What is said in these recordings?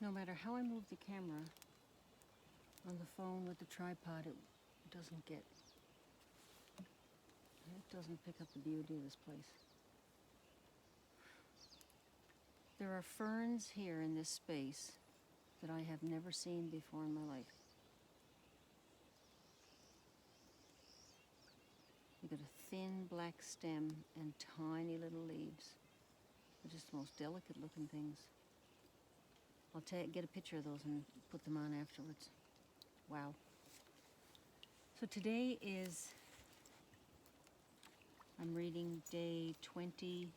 no matter how I move the camera on the phone with the tripod, it doesn't pick up the beauty of this place. There are ferns here in this space that I have never seen before in my life. You've got a thin black stem and tiny little leaves. They're just the most delicate looking things. I'll get a picture of those and put them on afterwards. Wow. So today I'm reading day 22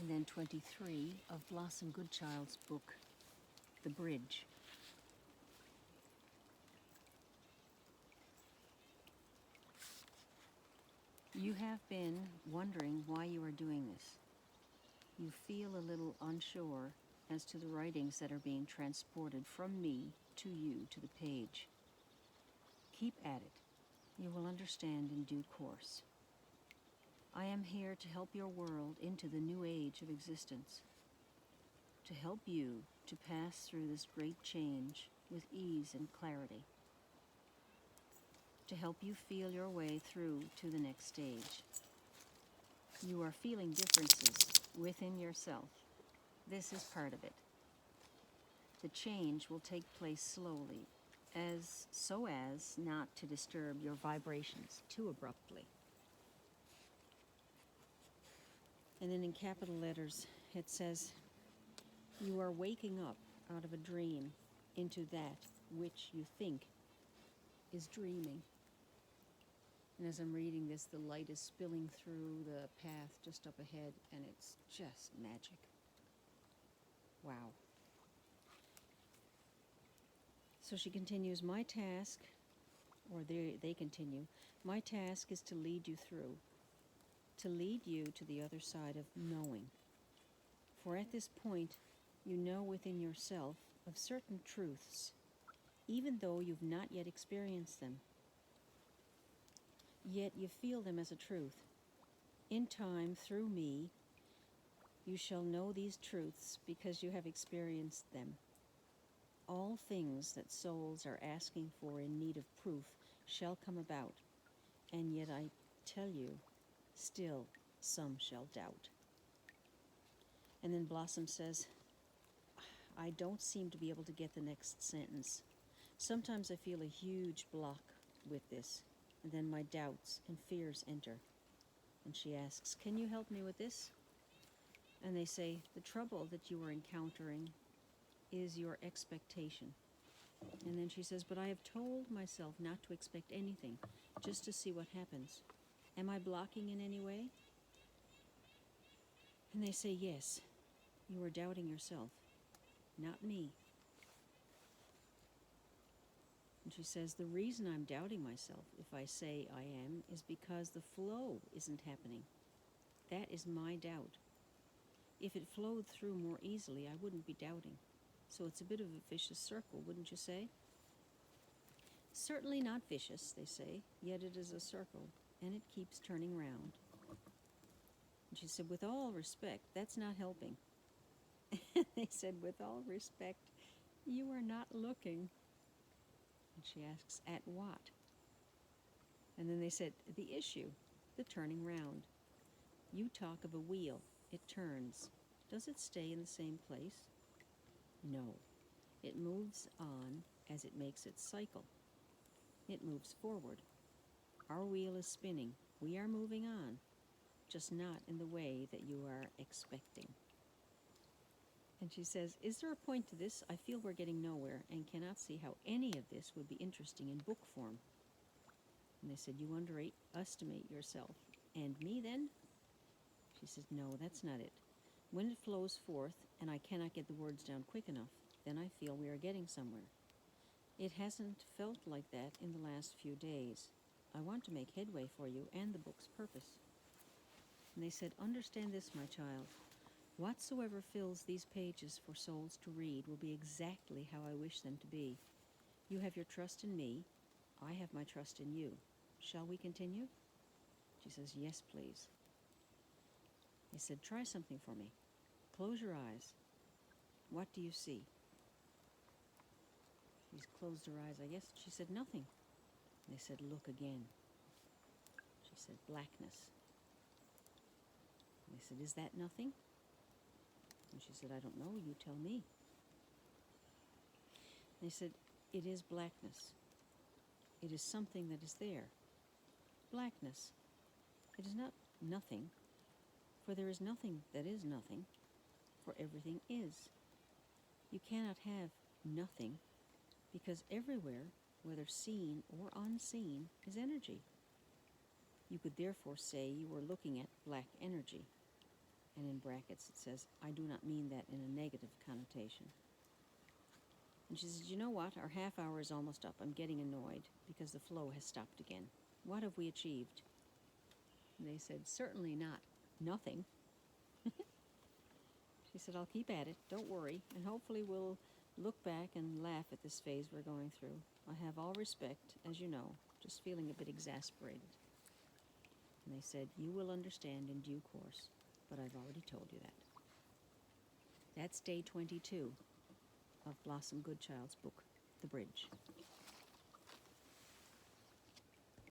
and then 23 of Blossom Goodchild's book, The Bridge. You have been wondering why you are doing this. You feel a little unsure as to the writings that are being transported from me to you to the page. Keep at it. You will understand in due course. I am here to help your world into the new age of existence, to help you to pass through this great change with ease and clarity, to help you feel your way through to the next stage. You are feeling differences within yourself. This is part of it. The change will take place slowly, so as not to disturb your vibrations too abruptly. And then in capital letters, it says, you are waking up out of a dream into that which you think is dreaming. And as I'm reading this, the light is spilling through the path just up ahead, and it's just magic. Wow. So she continues, my task, or they continue, my task is to lead you through, to lead you to the other side of knowing. For at this point, you know within yourself of certain truths, even though you've not yet experienced them. Yet you feel them as a truth. In time, through me, you shall know these truths because you have experienced them. All things that souls are asking for in need of proof shall come about, and yet I tell you, still some shall doubt. And then Blossom says, I don't seem to be able to get the next sentence. Sometimes I feel a huge block with this, and then my doubts and fears enter. And she asks, can you help me with this? And they say, the trouble that you are encountering is your expectation. And then she says, but I have told myself not to expect anything, just to see what happens. Am I blocking in any way? And they say, yes, you are doubting yourself, not me. And she says, the reason I'm doubting myself, if I say I am, is because the flow isn't happening. That is my doubt. If it flowed through more easily, I wouldn't be doubting. So it's a bit of a vicious circle, wouldn't you say? Certainly not vicious, they say, yet it is a circle, and it keeps turning round. And she said, with all respect, that's not helping. They said, with all respect, you are not looking. And she asks, at what? And then they said, the issue, the turning round. You talk of a wheel. It turns. Does it stay in the same place? No. It moves on as it makes its cycle. It moves forward. Our wheel is spinning. We are moving on, just not in the way that you are expecting. And she says, is there a point to this? I feel we're getting nowhere and cannot see how any of this would be interesting in book form. And they said, you underestimate yourself. And me then? She says, no, that's not it. When it flows forth and I cannot get the words down quick enough, then I feel we are getting somewhere. It hasn't felt like that in the last few days. I want to make headway for you and the book's purpose. And they said, understand this, my child. Whatsoever fills these pages for souls to read will be exactly how I wish them to be. You have your trust in me. I have my trust in you. Shall we continue? She says, yes, please. They said, try something for me. close your eyes. What do you see? She's closed her eyes, I guess. She said, nothing. They said, look again. She said, blackness. They said, is that nothing? And she said, I don't know, you tell me. They said, it is blackness. It is something that is there. Blackness. It is not nothing, for there is nothing that is nothing, for everything is. You cannot have nothing, because everywhere, whether seen or unseen, is energy. You could therefore say you were looking at black energy. And in brackets it says, I do not mean that in a negative connotation. And she says, you know what? Our half hour is almost up. I'm getting annoyed because the flow has stopped again. What have we achieved? And they said, certainly not nothing. She said, I'll keep at it. Don't worry. And hopefully we'll look back and laugh at this phase we're going through. I have all respect, as you know, just feeling a bit exasperated. And they said, you will understand in due course, but I've already told you that. That's day 22 of Blossom Goodchild's book, The Bridge.